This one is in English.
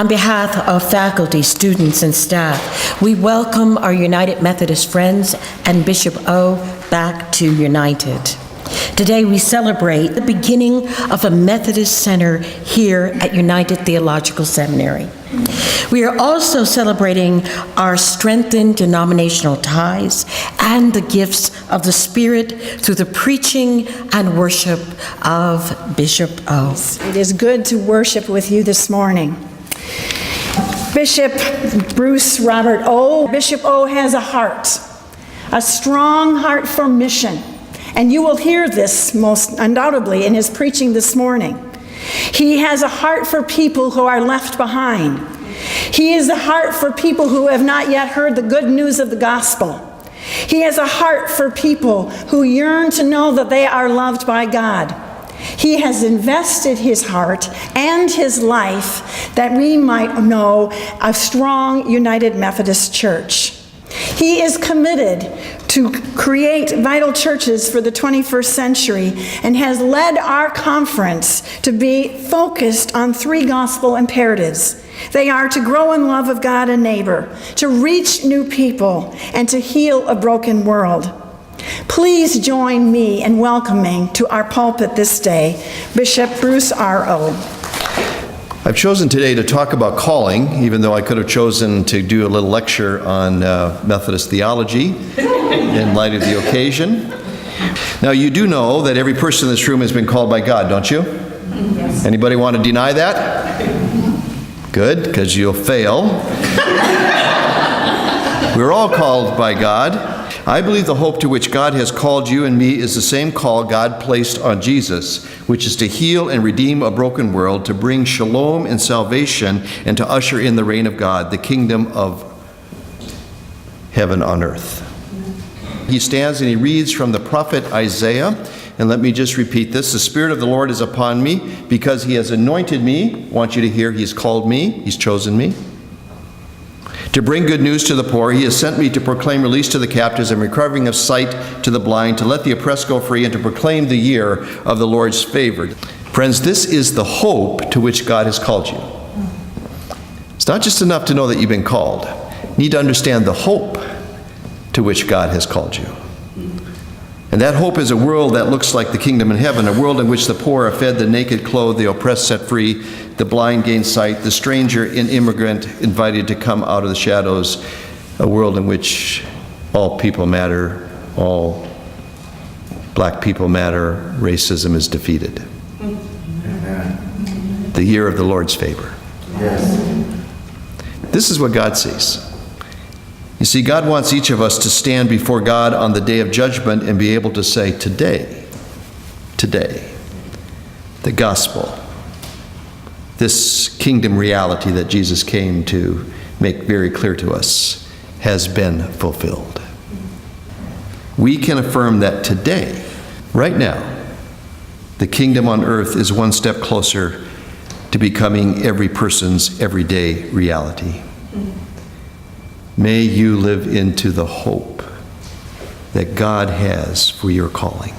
On behalf of faculty, students, and staff, we welcome our United Methodist friends and Bishop Ough back to United. Today we celebrate the beginning of a Methodist center here at United Theological Seminary. We are also celebrating our strengthened denominational ties and the gifts of the Spirit through the preaching and worship of Bishop Ough. It is good to worship with you this morning. Bishop Bruce Robert Ough. Bishop Ough has a strong heart for mission. And you will hear this most undoubtedly in his preaching this morning. He has a heart for people who are left behind. He has a heart for people who have not yet heard the good news of the gospel. He has a heart for people who yearn to know that they are loved by God. He has invested his heart and his life that we might know a strong United Methodist Church. He is committed to create vital churches for the 21st century and has led our conference to be focused on 3 gospel imperatives. They are to grow in love of God and neighbor, to reach new people, and to heal a broken world. Please join me in welcoming to our pulpit this day, Bishop Bruce R. Ough. I've chosen today to talk about calling, even though I could have chosen to do a little lecture on Methodist theology in light of the occasion. Now, you do know that every person in this room has been called by God, don't you? Yes. Anybody want to deny that? Good, because you'll fail. We're all called by God. I believe the hope to which God has called you and me is the same call God placed on Jesus, which is to heal and redeem a broken world, to bring shalom and salvation, and to usher in the reign of God, the kingdom of heaven on earth. He stands and he reads from the prophet Isaiah, and let me just repeat this. The Spirit of the Lord is upon me because he has anointed me. I want you to hear, he's called me, he's chosen me. To bring good news to the poor, he has sent me to proclaim release to the captives and recovering of sight to the blind, to let the oppressed go free, and to proclaim the year of the Lord's favor. Friends, this is the hope to which God has called you. It's not just enough to know that you've been called. You need to understand the hope to which God has called you. And that hope is a world that looks like the kingdom in heaven, a world in which the poor are fed, the naked clothed, the oppressed set free, the blind gain sight, the stranger and immigrant invited to come out of the shadows, a world in which all people matter, all black people matter, racism is defeated. Amen. The year of the Lord's favor. Yes. This is what God sees. You see, God wants each of us to stand before God on the day of judgment and be able to say, today, the gospel, this kingdom reality that Jesus came to make very clear to us, has been fulfilled. We can affirm that today, right now, the kingdom on earth is one step closer to becoming every person's everyday reality. May you live into the hope that God has for your calling.